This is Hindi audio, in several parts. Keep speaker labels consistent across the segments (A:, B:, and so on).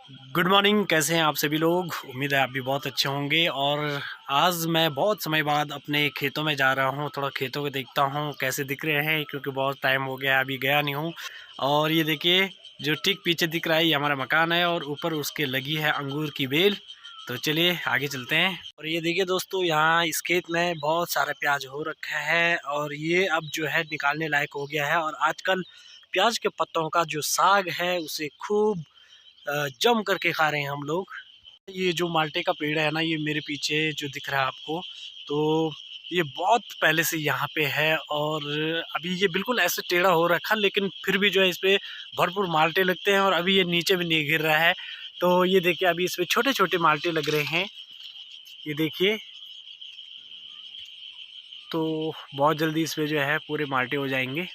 A: Good morning. कैसे हैं आप सभी लोग? उम्मीद है आप भी बहुत अच्छे होंगे। और आज मैं बहुत समय बाद अपने खेतों में जा रहा हूँ। थोड़ा खेतों को देखता हूँ कैसे दिख रहे हैं, क्योंकि बहुत टाइम हो गया अभी गया नहीं हूँ। और ये देखिए, जो ठीक पीछे दिख रहा है ये हमारा मकान है और ऊपर उसके लगी है अंगूर की बेल। तो चलिए आगे चलते हैं। और ये देखिए दोस्तों, यहाँ इस खेत में बहुत सारा प्याज हो रखा है और ये अब जो है निकालने लायक हो गया है। और आजकल प्याज के पत्तों का जो साग है उसे खूब जम करके खा रहे हैं हम लोग। ये जो माल्टे का पेड़ है ना, ये मेरे पीछे जो दिख रहा है आपको, तो ये बहुत पहले से यहाँ पे है। और अभी ये बिल्कुल ऐसे टेढ़ा हो रखा, लेकिन फिर भी जो है इस पे भरपूर माल्टे लगते हैं और अभी ये नीचे भी नहीं गिर रहा है। तो ये देखिए, अभी इस पे छोटे छोटे माल्टे लग रहे हैं, ये देखिए। तो बहुत जल्दी इस पे जो है पूरे माल्टे हो जाएंगे।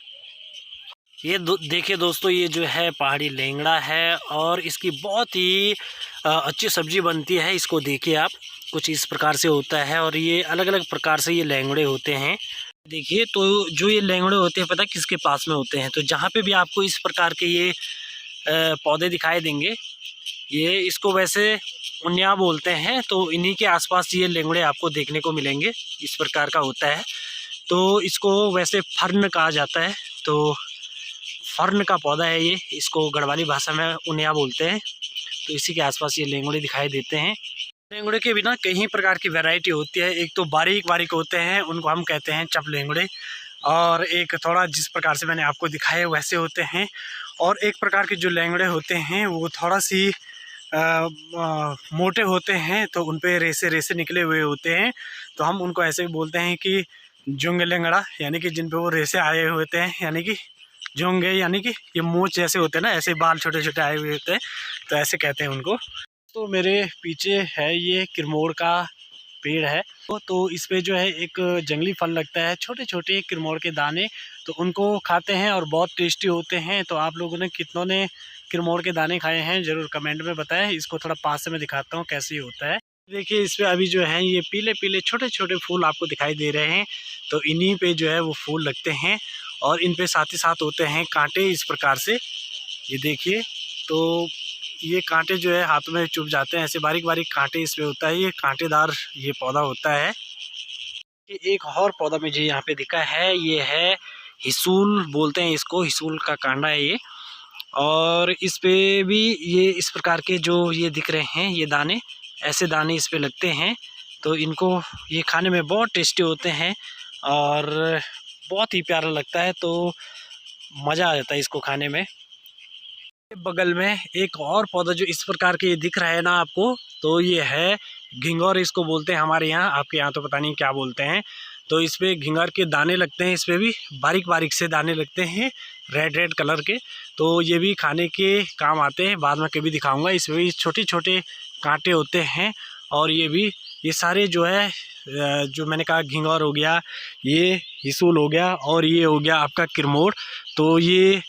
A: ये देखिए दोस्तों, ये जो है पहाड़ी लेंगड़ा है और इसकी बहुत ही अच्छी सब्जी बनती है। इसको देखिए आप, कुछ इस प्रकार से होता है और ये अलग अलग प्रकार से ये लेंगड़े होते हैं। देखिए, तो जो ये लेंगड़े होते हैं, पता है किसके पास में होते हैं? तो जहाँ पे भी आपको इस प्रकार के ये पौधे दिखाई देंगे, ये इसको वैसे उन्या बोलते हैं। तो इन्हीं के आसपास ये लेंगड़े आपको देखने को मिलेंगे। इस प्रकार का होता है, तो इसको वैसे फर्न कहा जाता है। तो फर्न का पौधा है ये, इसको गढ़वाली भाषा में उनिया बोलते हैं। तो इसी के आसपास ये लेंगड़े दिखाई देते हैं। लेंगड़े के भी ना कई प्रकार की वैरायटी होती है। एक तो बारीक बारीक होते हैं, उनको हम कहते हैं चप लेंगड़े। और एक थोड़ा जिस प्रकार से मैंने आपको दिखाया वैसे होते हैं। और एक प्रकार के जो लेंगड़े होते हैं वो थोड़ा सी मोटे होते हैं, तो उन पे रेसे रेसे निकले हुए होते हैं। तो हम उनको ऐसे भी बोलते हैं कि जुंग लेंगड़ा, यानी कि जिन पे वो रेसे आए हुए होते हैं, यानी कि जोंगे, यानी कि ये मूंछ जैसे होते हैं ना, ऐसे बाल छोटे छोटे आए हुए होते हैं, तो ऐसे कहते हैं उनको। तो मेरे पीछे है ये किरमोड़ का पेड़ है। तो इस पे जो है एक जंगली फल लगता है, छोटे छोटे किरमोड़ के दाने। तो उनको खाते हैं और बहुत टेस्टी होते हैं। तो आप लोगों ने कितनों ने किरमोड़ के दाने खाए हैं ज़रूर कमेंट में बताएं। इसको थोड़ा पास से मैं दिखाता हूँ कैसे होता है। देखिए, इस पे अभी जो है ये पीले पीले छोटे छोटे फूल आपको दिखाई दे रहे हैं। तो इन्हीं पे जो है वो फूल लगते हैं और इन पे साथ ही साथ होते हैं कांटे इस प्रकार से, ये देखिए। तो ये कांटे जो है हाथ में चुभ जाते हैं, ऐसे बारीक बारीक कांटे इसमें होता है। ये कांटेदार ये पौधा होता है। एक और पौधा मुझे यहाँ पे दिखा है, ये है हिसूल बोलते हैं इसको, हिसूल का कांडा है ये। और इस पे भी ये इस प्रकार के जो ये दिख रहे हैं ये दाने, ऐसे दाने इस पे लगते हैं। तो इनको ये खाने में बहुत टेस्टी होते हैं और बहुत ही प्यारा लगता है। तो मज़ा आ जाता है इसको खाने में। बगल में एक और पौधा जो इस प्रकार के ये दिख रहा है ना आपको, तो ये है घिंगौर इसको बोलते हैं हमारे यहाँ, आपके यहाँ तो पता नहीं क्या बोलते हैं। तो इस पे घिंगौर के दाने लगते हैं, इस पे भी बारीक बारीक से दाने लगते हैं, रेड रेड कलर के। तो ये भी खाने के काम आते हैं, बाद में कभी दिखाऊंगा। इसमें भी छोटे छोटे कांटे होते हैं। और ये सारे जो है जो मैंने कहा, घिंगौर हो गया, ये हिसूल हो गया और ये हो गया आपका किरमोड़। तो ये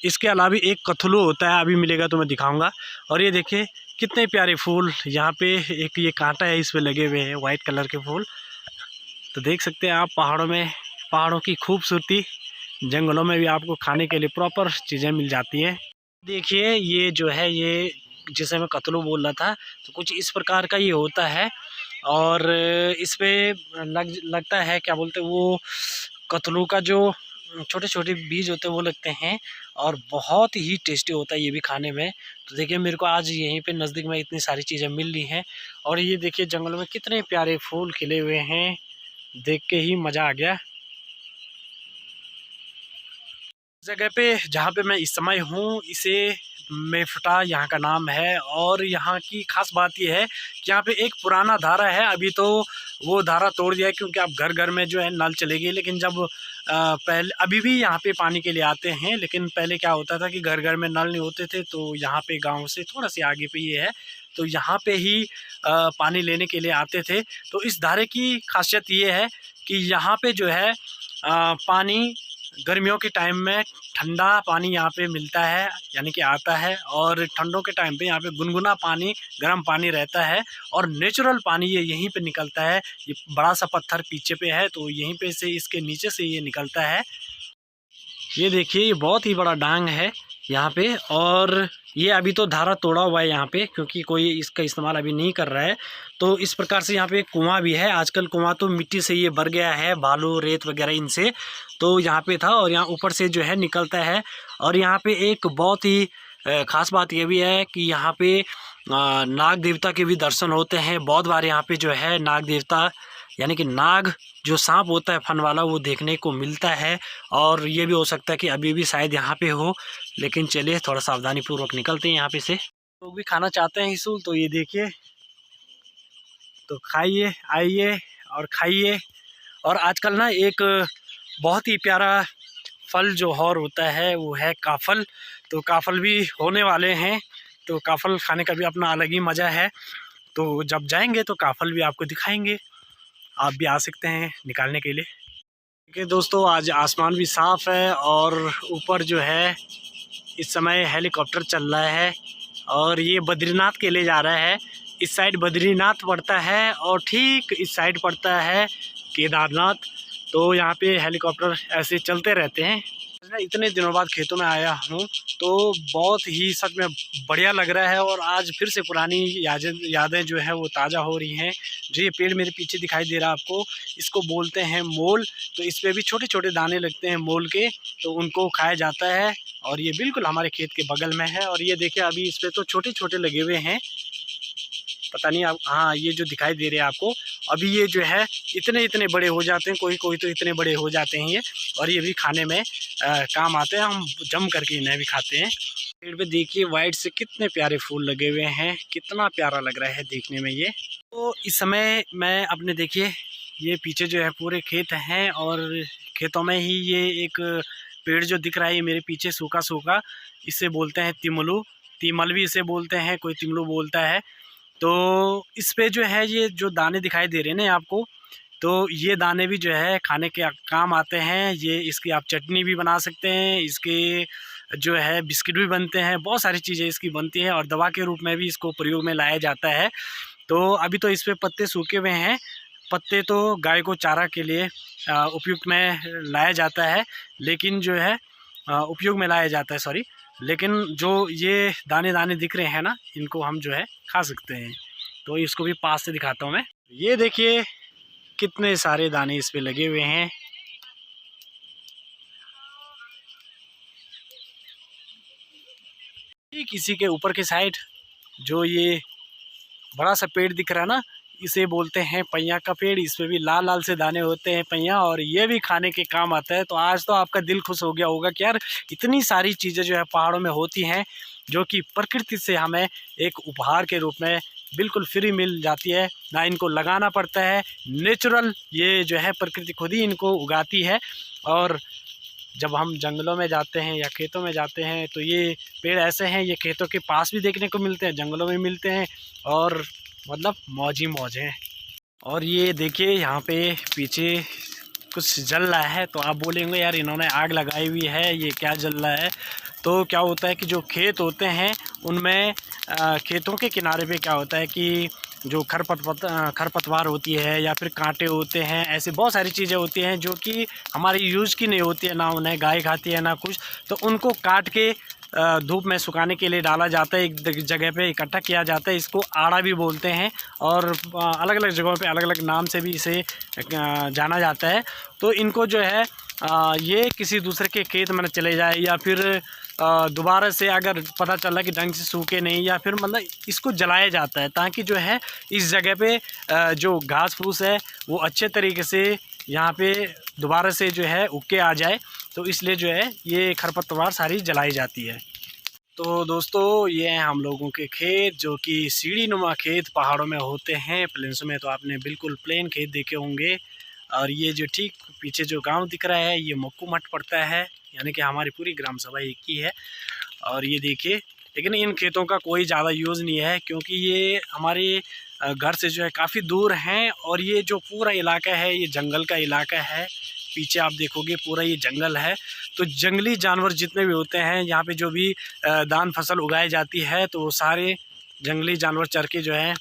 A: इसके अलावा एक कथलू होता है, अभी मिलेगा तो मैं दिखाऊंगा। और ये देखिए कितने प्यारे फूल यहाँ पे, एक ये कांटा है इस पे लगे हुए हैं वाइट कलर के फूल। तो देख सकते हैं आप पहाड़ों में, पहाड़ों की खूबसूरती। जंगलों में भी आपको खाने के लिए प्रॉपर चीज़ें मिल जाती हैं। देखिए, ये जो है ये जिसे मैं कतलू बोल रहा था, तो कुछ इस प्रकार का ये होता है। और इस पे लगता है, क्या बोलते हैं वो, कतलू का जो छोटे छोटे बीज होते हैं वो लगते हैं और बहुत ही टेस्टी होता है ये भी खाने में। तो देखिए, मेरे को आज यहीं पे नज़दीक में इतनी सारी चीज़ें मिल रही हैं। और ये देखिए जंगल में कितने प्यारे फूल खिले हुए हैं, देख के ही मज़ा आ गया। जगह पे जहाँ पे मैं इस समय हूँ, इसे मेफटा यहाँ का नाम है। और यहाँ की खास बात यह है कि यहाँ पे एक पुराना धारा है। अभी तो वो धारा तोड़ दिया है, क्योंकि अब घर घर में जो है नल चले गए। लेकिन जब पहले, अभी भी यहाँ पे पानी के लिए आते हैं, लेकिन पहले क्या होता था कि घर घर में नल नहीं होते थे। तो यहाँ पे गांव से थोड़ा सी आगे पे ये है, तो यहाँ पे ही पानी लेने के लिए आते थे। तो इस धारे की खासियत ये है कि यहाँ पे जो है पानी गर्मियों के टाइम में ठंडा पानी यहाँ पे मिलता है, यानी कि आता है। और ठंडों के टाइम पे यहाँ पे गुनगुना पानी, गर्म पानी रहता है और नेचुरल पानी ये यहीं पे निकलता है। ये बड़ा सा पत्थर पीछे पे है, तो यहीं पे से इसके नीचे से ये निकलता है। ये देखिए, ये बहुत ही बड़ा डांग है। यहाँ पे। और ये अभी तो धारा तोड़ा हुआ है यहाँ पे, क्योंकि कोई इसका इस्तेमाल अभी नहीं कर रहा है। तो इस प्रकार से यहाँ पे कुआं भी है। आजकल कुआं तो मिट्टी से ये भर गया है, बालू रेत वगैरह इनसे। तो यहाँ पे था और यहाँ ऊपर से जो है निकलता है। और यहाँ पे एक बहुत ही ख़ास बात ये भी है कि यहाँ पे नाग देवता के भी दर्शन होते हैं। बहुत बार यहाँ पे जो है नाग देवता यानी कि नाग जो सांप होता है फन वाला, वो देखने को मिलता है। और ये भी हो सकता है कि अभी भी शायद यहाँ पे हो, लेकिन चलिए थोड़ा सावधानी पूर्वक निकलते हैं यहाँ पे से। लोग भी खाना चाहते हैं हिसूल, तो ये देखिए, तो खाइए, आइए और खाइए। और आजकल ना एक बहुत ही प्यारा फल जो और होता है वो है काफल। तो काफल भी होने वाले हैं, तो काफल खाने का भी अपना अलग ही मज़ा है। तो जब जाएंगे तो काफल भी आपको दिखाएंगे, आप भी आ सकते हैं निकालने के लिए। देखिए दोस्तों, आज आसमान भी साफ़ है और ऊपर जो है इस समय हेलीकॉप्टर चल रहा है और ये बद्रीनाथ के लिए जा रहा है। इस साइड बद्रीनाथ पड़ता है और ठीक इस साइड पड़ता है केदारनाथ। तो यहाँ पे हेलीकॉप्टर ऐसे चलते रहते हैं। इतने दिनों बाद खेतों में आया हूँ तो बहुत ही सच में बढ़िया लग रहा है। और आज फिर से पुरानी यादें जो है वो ताज़ा हो रही हैं। जो ये पेड़ मेरे पीछे दिखाई दे रहा है आपको, इसको बोलते हैं मोल। तो इस पे भी छोटे छोटे दाने लगते हैं मोल के, तो उनको खाया जाता है। और ये बिल्कुल हमारे खेत के बगल में है। और ये देखिए अभी इस पर तो छोटे छोटे लगे हुए हैं, पता नहीं आप, हाँ ये जो दिखाई दे रहे हैं आपको, अभी ये जो है इतने इतने बड़े हो जाते हैं, कोई कोई तो इतने बड़े हो जाते हैं ये। और ये भी खाने में काम आते हैं, हम जम करके इन्हें भी खाते हैं। पेड़ पे देखिए वाइट से कितने प्यारे फूल लगे हुए हैं, कितना प्यारा लग रहा है देखने में ये। तो इस समय मैं अपने देखिए ये पीछे जो है पूरे खेत हैं और खेतों में ही ये एक पेड़ जो दिख रहा है ये मेरे पीछे सूखा सूखा, इसे बोलते हैं तिमलू, तिमल भी इसे बोलते हैं, कोई तिमलू बोलता है। तो इस पे जो है ये जो दाने दिखाई दे रहे हैं ना आपको, तो ये दाने भी जो है खाने के काम आते हैं। ये इसकी आप चटनी भी बना सकते हैं, इसके जो है बिस्किट भी बनते हैं, बहुत सारी चीज़ें इसकी बनती हैं। और दवा के रूप में भी इसको प्रयोग में लाया जाता है। तो अभी तो इस पे पत्ते सूखे हुए हैं, पत्ते तो गाय को चारा के लिए उपयुक्त में लाया जाता है, लेकिन जो है उपयोग में लाया जाता है सॉरी, लेकिन जो ये दाने दाने दिख रहे हैं ना, इनको हम जो है खा सकते हैं। तो इसको भी पास से दिखाता हूँ मैं। ये देखिए कितने सारे दाने इस पे लगे हुए हैं। ठीक इसी के ऊपर के साइड जो ये बड़ा सा पेड़ दिख रहा है ना, इसे बोलते हैं पैया का पेड़। इस पे भी लाल लाल से दाने होते हैं पैया, और ये भी खाने के काम आता है। तो आज तो आपका दिल खुश हो गया होगा कि यार इतनी सारी चीज़ें जो है पहाड़ों में होती हैं, जो कि प्रकृति से हमें एक उपहार के रूप में बिल्कुल फ्री मिल जाती है, ना इनको लगाना पड़ता है, नेचुरल ये जो है प्रकृति खुद ही इनको उगाती है। और जब हम जंगलों में जाते हैं या खेतों में जाते हैं तो ये पेड़ ऐसे हैं, ये खेतों के पास भी देखने को मिलते हैं, जंगलों में मिलते हैं, और मतलब मौज ही मौज है। और ये देखिए यहाँ पे पीछे कुछ जल रहा है, तो आप बोलेंगे यार इन्होंने आग लगाई हुई है, ये क्या जल रहा है। तो क्या होता है कि जो खेत होते हैं उनमें खेतों के किनारे पे क्या होता है कि जो खरपतवार होती है या फिर कांटे होते हैं, ऐसे बहुत सारी चीज़ें होती हैं जो कि हमारी यूज़ की नहीं होती है, ना उन्हें गाय खाती है ना कुछ। तो उनको काट के धूप में सुखाने के लिए डाला जाता है, एक जगह पे इकट्ठा किया जाता है। इसको आड़ा भी बोलते हैं और अलग अलग जगहों पे अलग अलग नाम से भी इसे जाना जाता है। तो इनको जो है ये किसी दूसरे के खेत में चले जाए या फिर दोबारा से अगर पता चला कि ढंग से सूखे नहीं, या फिर मतलब इसको जलाया जाता है ताकि जो है इस जगह पे जो घास फूस है वो अच्छे तरीके से यहाँ पे दोबारा से जो है उग के आ जाए। तो इसलिए जो है ये खरपतवार सारी जलाई जाती है। तो दोस्तों ये हैं हम लोगों के खेत, जो कि सीढ़ी नुमा खेत पहाड़ों में होते हैं। प्लेन्स में तो आपने बिल्कुल प्लेन खेत देखे होंगे। और ये जो ठीक पीछे जो गांव दिख रहा है ये मक्कू मठ पड़ता है, यानी कि हमारी पूरी ग्राम सभा एक ही है। और ये देखिए, लेकिन इन खेतों का कोई ज़्यादा यूज़ नहीं है क्योंकि ये हमारे घर से जो है काफ़ी दूर हैं। और ये जो पूरा इलाका है ये जंगल का इलाका है, पीछे आप देखोगे पूरा ये जंगल है। तो जंगली जानवर जितने भी होते हैं यहाँ पे, जो भी दान फसल उगाई जाती है, तो वो सारे जंगली जानवर चर के जो है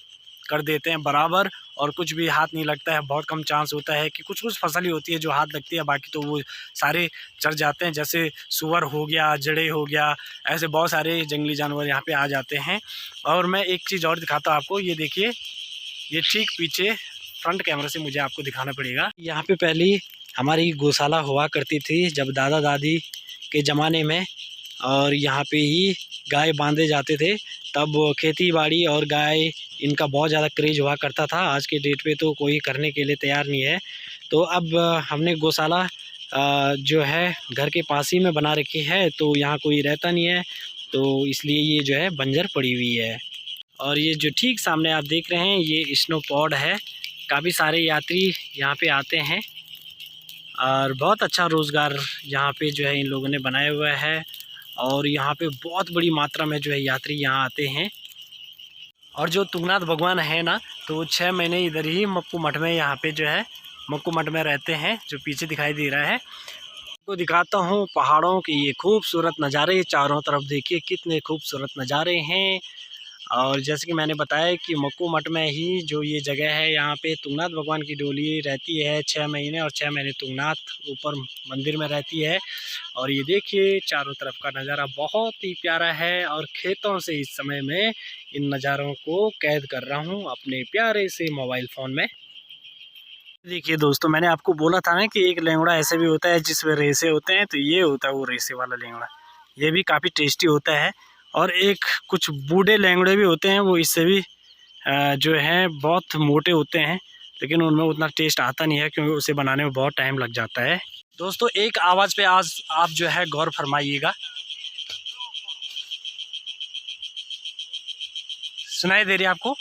A: कर देते हैं बराबर। और कुछ भी हाथ नहीं लगता है। बहुत कम चांस होता है कि कुछ फसल ही होती है जो हाथ लगती है, बाकी तो वो सारे चढ़ जाते हैं। जैसे सुअर हो गया, जड़े हो गया, ऐसे बहुत सारे जंगली जानवर यहाँ पे आ जाते हैं। और मैं एक चीज़ और दिखाता हूँ आपको, ये देखिए, ये ठीक पीछे फ्रंट कैमरा से मुझे आपको दिखाना पड़ेगा। यहाँ पे पहले हमारी गौशाला हुआ करती थी जब दादा दादी के ज़माने में, और यहाँ पे ही गाय बांधे जाते थे। तब खेती बाड़ी और गाय इनका बहुत ज़्यादा क्रेज हुआ करता था। आज के डेट पे तो कोई करने के लिए तैयार नहीं है। तो अब हमने गौशाला जो है घर के पास ही में बना रखी है, तो यहाँ कोई रहता नहीं है, तो इसलिए ये जो है बंजर पड़ी हुई है। और ये जो ठीक सामने आप देख रहे हैं ये स्नो पॉड है। काफ़ी सारे यात्री यहाँ पे आते हैं और बहुत अच्छा रोज़गार यहाँ पे जो है इन लोगों ने बनाया हुआ है। और यहाँ पे बहुत बड़ी मात्रा में जो है यात्री यहाँ आते हैं। और जो तुंगनाथ भगवान है ना, तो वो 6 महीने इधर ही मक्कू मठ में, यहाँ पे जो है मक्कू मठ में रहते हैं, जो पीछे दिखाई दे रहा है। आपको दिखाता हूँ पहाड़ों के ये खूबसूरत नज़ारे। चारों तरफ देखिए कितने खूबसूरत नज़ारे हैं। और जैसे कि मैंने बताया कि मक्कू मठ में ही जो ये जगह है, यहाँ पे तुंगनाथ भगवान की डोली रहती है 6 महीने, और 6 महीने तुंगनाथ ऊपर मंदिर में रहती है। और ये देखिए चारों तरफ का नज़ारा बहुत ही प्यारा है। और खेतों से इस समय में इन नज़ारों को कैद कर रहा हूँ अपने प्यारे से मोबाइल फ़ोन में। देखिए दोस्तों, मैंने आपको बोला था ना कि एक लेंगड़ा ऐसे भी होता है जिसमें रेसे होते हैं, तो ये होता है वो रेसे वाला लेंगड़ा। ये भी काफ़ी टेस्टी होता है। और एक कुछ बूढ़े लेंगड़े भी होते हैं, वो इससे भी जो है बहुत मोटे होते हैं, लेकिन उनमें उतना टेस्ट आता नहीं है क्योंकि उसे बनाने में बहुत टाइम लग जाता है। दोस्तों एक आवाज़ पे आज आप जो है गौर फरमाइएगा। सुनाई दे रही है आपको?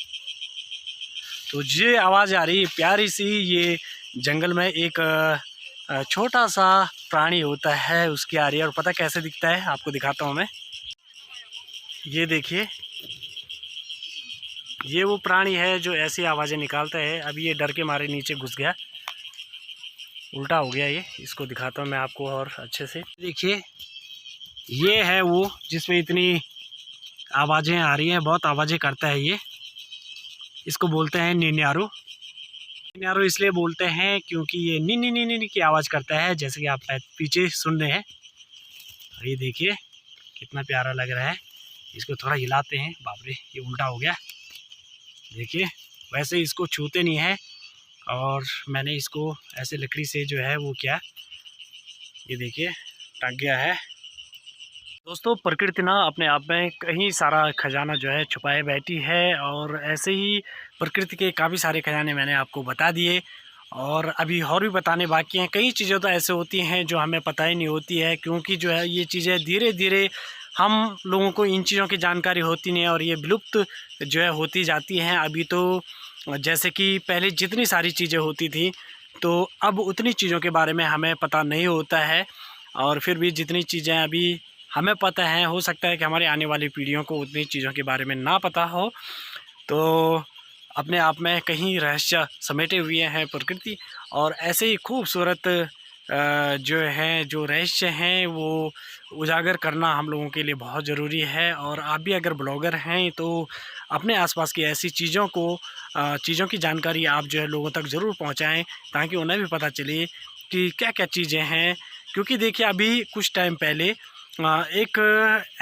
A: तो ये आवाज़ आ रही है प्यारी सी, ये जंगल में एक छोटा सा प्राणी होता है उसकी आ रही है। और पता कैसे दिखता है, आपको दिखाता हूँ मैं। ये देखिए, ये वो प्राणी है जो ऐसी आवाज़ें निकालता है। अभी ये डर के मारे नीचे घुस गया, उल्टा हो गया ये। इसको दिखाता हूँ मैं आपको और अच्छे से। देखिए ये है वो जिसमें इतनी आवाज़ें आ रही हैं, बहुत आवाज़ें करता है ये। इसको बोलते हैं नीन्यारू। नीन्यारू इसलिए बोलते हैं क्योंकि ये नी नी नी नी की आवाज़ करता है, जैसे कि आप पीछे सुन रहे हैं। और ये देखिए कितना प्यारा लग रहा है। इसको थोड़ा हिलाते हैं। बाप रे, ये उल्टा हो गया। देखिए वैसे इसको छूते नहीं है, और मैंने इसको ऐसे लकड़ी से जो है वो किया, ये देखिए टक गया है। दोस्तों प्रकृति ना अपने आप में कहीं सारा खजाना जो है छुपाए बैठी है। और ऐसे ही प्रकृति के काफ़ी सारे खजाने मैंने आपको बता दिए, और अभी और भी बताने बाकी हैं। कई चीज़ें तो ऐसे होती हैं जो हमें पता ही नहीं होती है, क्योंकि जो है ये चीज़ें धीरे धीरे हम लोगों को इन चीज़ों की जानकारी होती नहीं है, और ये विलुप्त जो है होती जाती हैं। अभी तो जैसे कि पहले जितनी सारी चीज़ें होती थी, तो अब उतनी चीज़ों के बारे में हमें पता नहीं होता है। और फिर भी जितनी चीज़ें अभी हमें पता है, हो सकता है कि हमारे आने वाली पीढ़ियों को उतनी चीज़ों के बारे में ना पता हो। तो अपने आप में कहीं रहस्य समेटे हुए हैं प्रकृति। और ऐसे ही खूबसूरत जो है जो रहस्य हैं वो उजागर करना हम लोगों के लिए बहुत ज़रूरी है। और आप भी अगर ब्लॉगर हैं तो अपने आसपास की ऐसी चीज़ों को चीज़ों की जानकारी आप जो है लोगों तक ज़रूर पहुंचाएं, ताकि उन्हें भी पता चले कि क्या क्या चीज़ें हैं। क्योंकि देखिए अभी कुछ टाइम पहले एक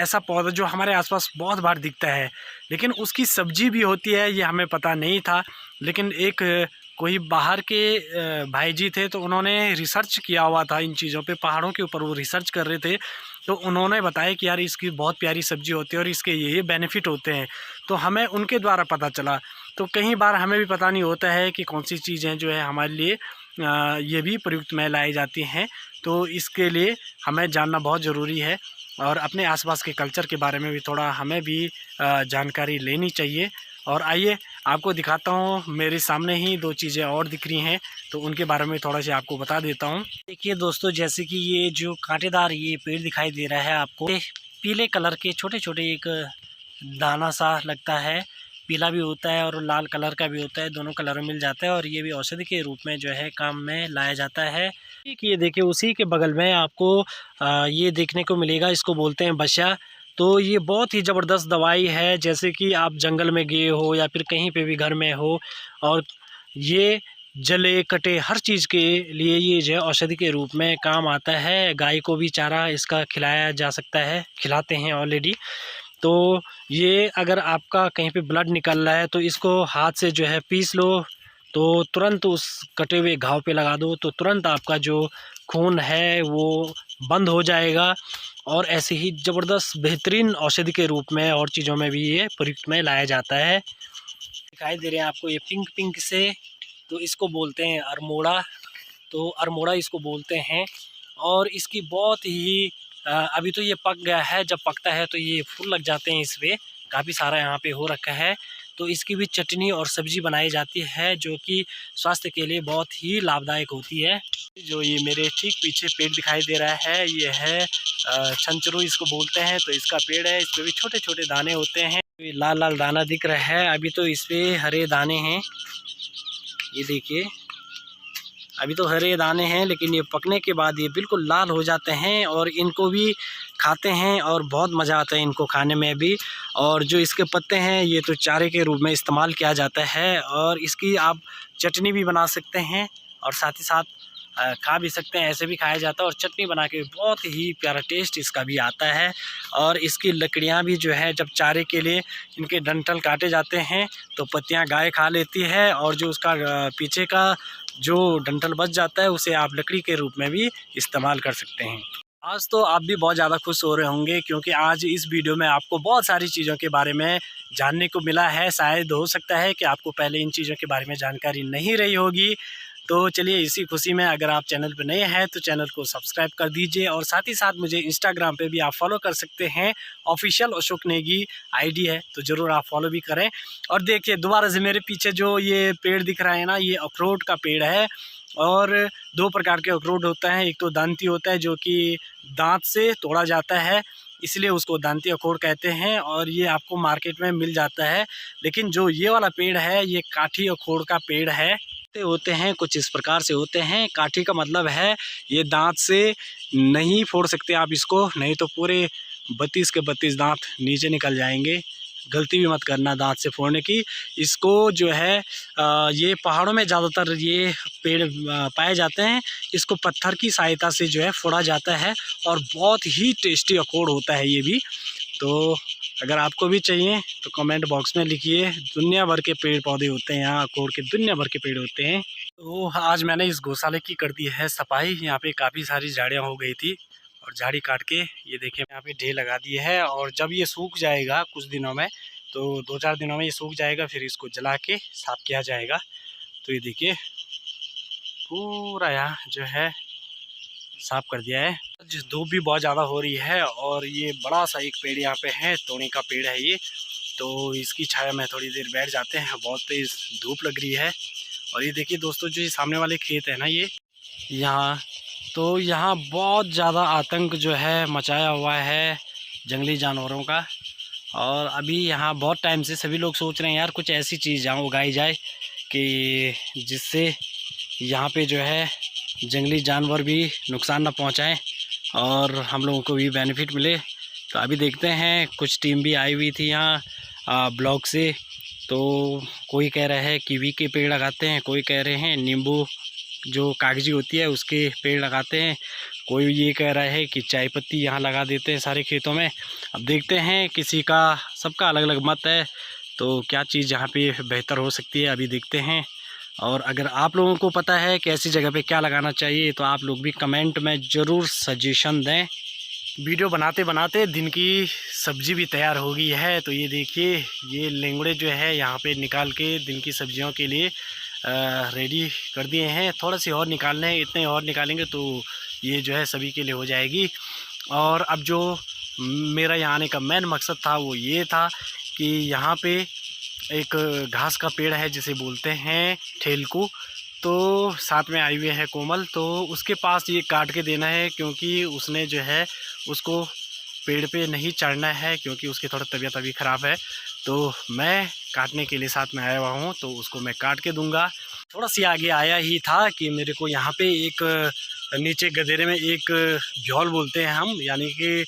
A: ऐसा पौधा जो हमारे आसपास बहुत बार दिखता है, लेकिन उसकी सब्जी भी होती है ये हमें पता नहीं था। लेकिन एक कोई बाहर के भाई जी थे, तो उन्होंने रिसर्च किया हुआ था इन चीज़ों पे, पहाड़ों के ऊपर वो रिसर्च कर रहे थे। तो उन्होंने बताया कि यार इसकी बहुत प्यारी सब्जी होती है और इसके ये बेनिफिट होते हैं। तो हमें उनके द्वारा पता चला। तो कई बार हमें भी पता नहीं होता है कि कौन सी चीज़ें जो है हमारे लिए ये भी प्रयुक्त में लाई जाती हैं। तो इसके लिए हमें जानना बहुत ज़रूरी है, और अपने आसपास के कल्चर के बारे में भी थोड़ा हमें भी जानकारी लेनी चाहिए। और आइए आपको दिखाता हूँ, मेरे सामने ही 2 चीज़ें और दिख रही हैं, तो उनके बारे में थोड़ा सा आपको बता देता हूँ। देखिए दोस्तों, जैसे कि ये जो कांटेदार ये पेड़ दिखाई दे रहा है आपको, पीले कलर के छोटे छोटे एक दाना सा लगता है। पीला भी होता है और लाल कलर का भी होता है, दोनों कलर मिल जाता है। और ये भी औषधि के रूप में जो है काम में लाया जाता है। ठीक, ये देखिए उसी के बगल में आपको ये देखने को मिलेगा, इसको बोलते हैं बसिया। तो ये बहुत ही ज़बरदस्त दवाई है। जैसे कि आप जंगल में गए हो या फिर कहीं पे भी घर में हो, और
B: ये जले कटे हर चीज़ के लिए ये जो है औषधि के रूप में काम आता है। गाय को भी चारा इसका खिलाया जा सकता है, खिलाते हैं ऑलरेडी। तो ये अगर आपका कहीं पे ब्लड निकल रहा है तो इसको हाथ से जो है पीस लो, तो तुरंत उस कटे हुए घाव पे लगा दो, तो तुरंत आपका जो खून है वो बंद हो जाएगा। और ऐसे ही ज़बरदस्त बेहतरीन औषधि के रूप में और चीज़ों में भी ये प्रयुक्त में लाया जाता है। दिखाई दे रहे हैं आपको ये पिंक पिंक से, तो इसको बोलते हैं अरमोड़ा। तो अरमोड़ा इसको बोलते हैं। और इसकी बहुत ही अभी तो ये पक गया है, जब पकता है तो ये फूल लग जाते हैं, इस पर काफ़ी सारा यहाँ पे हो रखा है। तो इसकी भी चटनी और सब्ज़ी बनाई जाती है, जो कि स्वास्थ्य के लिए बहुत ही लाभदायक होती है। जो ये मेरे ठीक पीछे पेड़ दिखाई दे रहा है, ये है छंचरू इसको बोलते हैं। तो इसका पेड़ है, इस पर भी छोटे छोटे दाने होते हैं। लाल लाल दाना दिख रहा है, अभी तो इस पर हरे दाने हैं, ये देखिए अभी तो हरे दाने हैं, लेकिन ये पकने के बाद ये बिल्कुल लाल हो जाते हैं। और इनको भी खाते हैं और बहुत मज़ा आता है इनको खाने में भी। और जो इसके पत्ते हैं ये तो चारे के रूप में इस्तेमाल किया जाता है, और इसकी आप चटनी भी बना सकते हैं और साथ ही साथ खा भी सकते हैं, ऐसे भी खाया जाता है। और चटनी बना के बहुत ही प्यारा टेस्ट इसका भी आता है। और इसकी लकड़ियाँ भी जो है, जब चारे के लिए इनके डंठल काटे जाते हैं तो पत्तियाँ गाय खा लेती है, और जो उसका पीछे का जो डंठल बच जाता है उसे आप लकड़ी के रूप में भी इस्तेमाल कर सकते हैं। आज तो आप भी बहुत ज़्यादा खुश हो रहे होंगे, क्योंकि आज इस वीडियो में आपको बहुत सारी चीज़ों के बारे में जानने को मिला है। शायद हो सकता है कि आपको पहले इन चीज़ों के बारे में जानकारी नहीं रही होगी। तो चलिए, इसी खुशी में अगर आप चैनल पर नए हैं तो चैनल को सब्सक्राइब कर दीजिए, और साथ ही साथ मुझे इंस्टाग्राम पे भी आप फॉलो कर सकते हैं। ऑफिशियल अशोक नेगी आईडी है, तो ज़रूर आप फॉलो भी करें। और देखिए दोबारा से मेरे पीछे जो ये पेड़ दिख रहा है ना, ये अखरोट का पेड़ है। और दो प्रकार के अखरोट होते हैं, एक तो दांती होता है जो कि दांत से तोड़ा जाता है, इसलिए उसको दांती अखरोट कहते हैं, और ये आपको मार्केट में मिल जाता है। लेकिन जो ये वाला पेड़ है ये काठी अखरोट का पेड़ है। होते हैं कुछ इस प्रकार से होते हैं। काठी का मतलब है ये दांत से नहीं फोड़ सकते आप इसको, नहीं तो पूरे 32 के 32 दांत नीचे निकल जाएंगे। गलती भी मत करना दांत से फोड़ने की। इसको जो है ये पहाड़ों में ज़्यादातर ये पेड़ पाए जाते हैं। इसको पत्थर की सहायता से जो है फोड़ा जाता है, और बहुत ही टेस्टी अखरोट होता है ये भी। तो अगर आपको भी चाहिए तो कमेंट बॉक्स में लिखिए। दुनिया भर के पेड़ पौधे होते हैं यहाँ, अखरोट के दुनिया भर के पेड़ होते हैं। तो आज मैंने इस गौशाले की कर दी है सफाई। यहाँ पे काफ़ी सारी झाड़ियाँ हो गई थी, और झाड़ी काट के ये देखिए यहाँ पे ढेर लगा दी है। और जब ये सूख जाएगा कुछ दिनों में, तो 2-4 दिनों में ये सूख जाएगा, फिर इसको जला के साफ़ किया जाएगा। तो ये देखिए पूरा यहाँ जो है साफ कर दिया है। धूप भी बहुत ज़्यादा हो रही है, और ये बड़ा सा एक पेड़ यहाँ पे है, तोड़ी का पेड़ है ये। तो इसकी छाया में थोड़ी देर बैठ जाते हैं, बहुत तेज़ धूप लग रही है। और ये देखिए दोस्तों, जो ये सामने वाले खेत है ना, ये यहाँ बहुत ज़्यादा आतंक जो है मचाया हुआ है जंगली जानवरों का। और अभी यहाँ बहुत टाइम से सभी लोग सोच रहे हैं यार कुछ ऐसी चीज़ यहाँ उगाई जाए कि जिससे यहाँ पे जो है जंगली जानवर भी नुकसान ना पहुँचाएं और हम लोगों को भी बेनिफिट मिले। तो अभी देखते हैं, कुछ टीम भी आई हुई थी यहाँ ब्लॉक से। तो कोई कह रहा है कीवी के पेड़ लगाते हैं, कोई कह रहे हैं नींबू जो कागजी होती है उसके पेड़ लगाते हैं, कोई ये कह रहा है कि चाय पत्ती यहाँ लगा देते हैं सारे खेतों में। अब देखते हैं, किसी का सबका अलग अलग मत है, तो क्या चीज़ यहाँ पे बेहतर हो सकती है अभी देखते हैं। और अगर आप लोगों को पता है कि ऐसी जगह पे क्या लगाना चाहिए तो आप लोग भी कमेंट में ज़रूर सजेशन दें। वीडियो बनाते बनाते दिन की सब्ज़ी भी तैयार हो गई है। तो ये देखिए, ये लेंगड़े जो है यहाँ पे निकाल के दिन की सब्जियों के लिए रेडी कर दिए हैं। थोड़ा सी और निकालने हैं, इतने और निकालेंगे तो ये जो है सभी के लिए हो जाएगी। और अब जो मेरा यहाँ आने का मेन मकसद था वो ये था कि यहाँ पे एक घास का पेड़ है जिसे बोलते हैं ठेलकू, तो साथ में आई हुई है कोमल, तो उसके पास ये काट के देना है, क्योंकि उसने जो है उसको पेड़ पे नहीं चढ़ना है, क्योंकि उसकी थोड़ा तबीयत अभी ख़राब है। तो मैं काटने के लिए साथ में आया हुआ हूँ, तो उसको मैं काट के दूंगा। थोड़ा सी आगे आया ही था कि मेरे को यहाँ पे एक नीचे गधेरे में एक ब्यौल बोलते हैं हम, यानी कि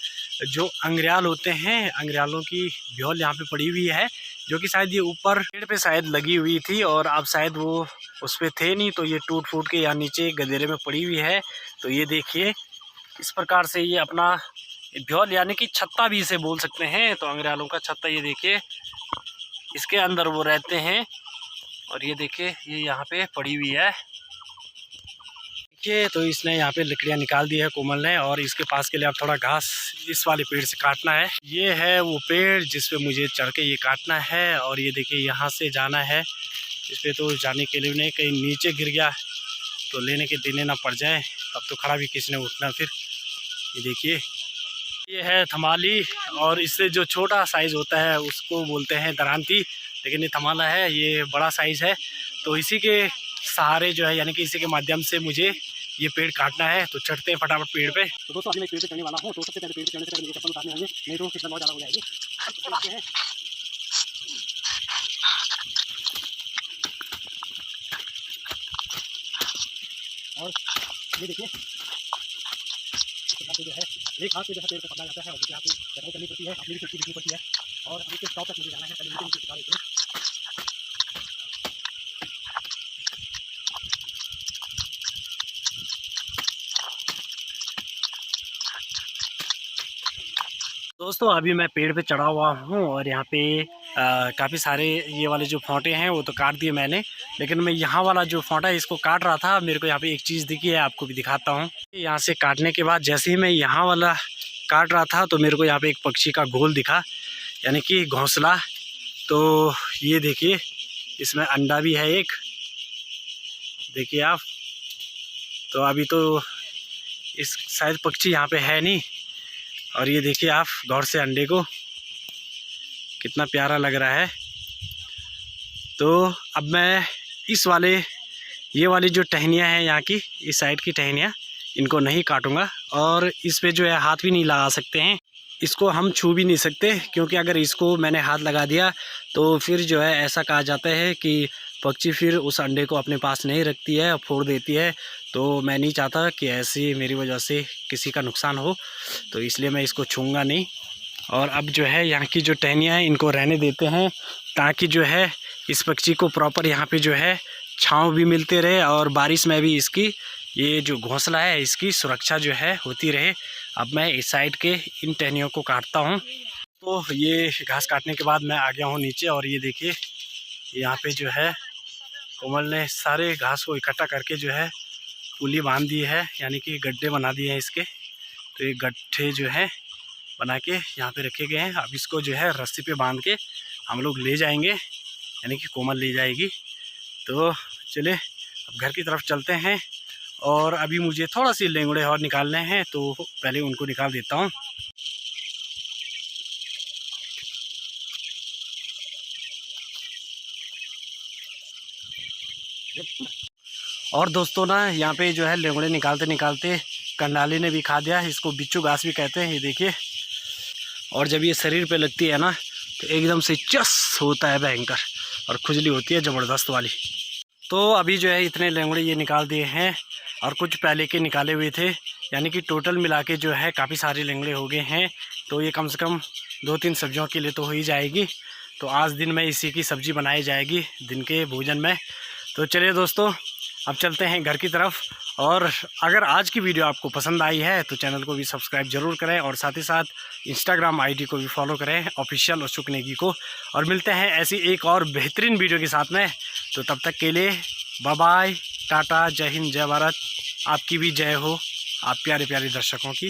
B: जो अंग्रेल होते हैं, अंग्रेलों की ब्यौल यहाँ पे पड़ी हुई है।
A: जो कि शायद ये ऊपर पेड़ पे शायद लगी हुई थी और अब शायद वो उस पर थे नहीं, तो ये टूट फूट के यहाँ नीचे गदेरे में पड़ी हुई है। तो ये देखिए इस प्रकार से ये अपना भ्योल यानी कि छत्ता भी इसे बोल सकते हैं। तो अंग्रेलों का छत्ता ये देखिए इसके अंदर वो रहते हैं। और ये देखिए ये यहाँ पे पड़ी हुई है। देखिए तो इसने यहाँ पे लकड़ियाँ निकाल दी है कोमल ने, और इसके पास के लिए अब थोड़ा घास इस वाले पेड़ से काटना है। ये है वो पेड़ जिस पे मुझे चढ़ के ये काटना है। और ये देखिए यहाँ से जाना है इस पे, तो जाने के लिए नहीं कहीं नीचे गिर गया तो लेने के देने ना पड़ जाए, तब तो खड़ा भी किसी ने उठना फिर। ये देखिए ये है थमाली, और इससे जो छोटा साइज़ होता है उसको बोलते हैं दरांती, लेकिन ये थमाला है, ये बड़ा साइज़ है। तो इसी के सहारे जो है यानी कि इसी के माध्यम से मुझे ये पेड़ काटना है। तो चढ़ते हैं फटाफट पेड़ पे। तो दोस्तों अभी मैं पेड़ पे चढ़ने वाला हूँ, तो सबसे पहले पेड़ पे चढ़ने से पहले मुझे चप्पल उतारने होंगे, नहीं तो कितना बहुत ज़्यादा हो जाएगी। और ये देखिए जो है एक हाथ से जो है पेड़ को पकड़ा जाता है और दूसरे हाथ से चढ़ाई करनी पड़ती है, अपनी भी सेफ्टी रखनी पड़ती है। और अभी के टॉप तक मुझे जाना है, पहले नीचे चढ़ा देते हैं। दोस्तों अभी मैं पेड़ पे चढ़ा हुआ हूँ और यहाँ पे काफ़ी सारे ये वाले जो फोंटे हैं वो तो काट दिए मैंने, लेकिन मैं यहाँ वाला जो फोंटा है इसको काट रहा था। मेरे को यहाँ पे एक चीज़ दिखी है, आपको भी दिखाता हूँ। यहाँ से काटने के बाद जैसे ही मैं यहाँ वाला काट रहा था तो मेरे को यहाँ पे एक पक्षी का घोल दिखा, यानी कि घोंसला। तो ये देखिए इसमें अंडा भी है एक, देखिए आप। तो अभी तो इस शायद पक्षी यहाँ पे है नहीं। और ये देखिए आप गौर से अंडे को, कितना प्यारा लग रहा है। तो अब मैं इस वाले ये वाली जो टहनियाँ हैं यहाँ की, इस साइड की टहनियाँ, इनको नहीं काटूंगा। और इस पे जो है हाथ भी नहीं लगा सकते हैं, इसको हम छू भी नहीं सकते, क्योंकि अगर इसको मैंने हाथ लगा दिया तो फिर जो है ऐसा कहा जाता है कि पक्षी फिर उस अंडे को अपने पास नहीं रखती है, फोड़ देती है। तो मैं नहीं चाहता कि ऐसी मेरी वजह से किसी का नुकसान हो, तो इसलिए मैं इसको छूँगा नहीं। और अब जो है यहाँ की जो टहनियाँ हैं इनको रहने देते हैं, ताकि जो है इस पक्षी को प्रॉपर यहाँ पे जो है छांव भी मिलते रहे और बारिश में भी इसकी ये जो घोंसला है इसकी सुरक्षा जो है होती रहे। अब मैं इस साइड के इन टहनियों को काटता हूँ। तो ये घास काटने के बाद मैं आ गया हूँ नीचे, और ये देखिए यहाँ पे जो है कोमल ने सारे घास को इकट्ठा करके जो है पुली बांध दी है, यानी कि गड्ढे बना दिए हैं इसके। तो ये गड्ढे जो है बना के यहाँ पे रखे गए हैं। अब इसको जो है रस्सी पे बांध के हम लोग ले जाएंगे, यानी कि कोमल ले जाएगी। तो चले अब घर की तरफ चलते हैं। और अभी मुझे थोड़ा सी लेंगड़े और निकालने हैं, तो पहले उनको निकाल देता हूँ। और दोस्तों ना यहाँ पे जो है लेंगड़े निकालते निकालते कंडाली ने भी खा दिया, इसको बिच्छू घास भी कहते हैं, ये देखिए। और जब ये शरीर पे लगती है ना तो एकदम से चस होता है भयंकर, और खुजली होती है ज़बरदस्त वाली। तो अभी जो है इतने लेंगड़े ये निकाल दिए हैं, और कुछ पहले के निकाले हुए थे, यानी कि टोटल मिला के जो है काफ़ी सारे लेंगड़े हो गए हैं। तो ये कम से कम 2-3 सब्जियों के लिए तो हो ही जाएगी। तो आज दिन में इसी की सब्ज़ी बनाई जाएगी दिन के भोजन में। तो चलिए दोस्तों अब चलते हैं घर की तरफ। और अगर आज की वीडियो आपको पसंद आई है तो चैनल को भी सब्सक्राइब ज़रूर करें, और साथ ही साथ इंस्टाग्राम आईडी को भी फॉलो करें, ऑफिशियल अशोक नेगी को। और मिलते हैं ऐसी एक और बेहतरीन वीडियो के साथ में। तो तब तक के लिए बाय बाय, टाटा, जय हिंद, जय भारत। आपकी भी जय हो, आप प्यारे प्यारे दर्शकों की।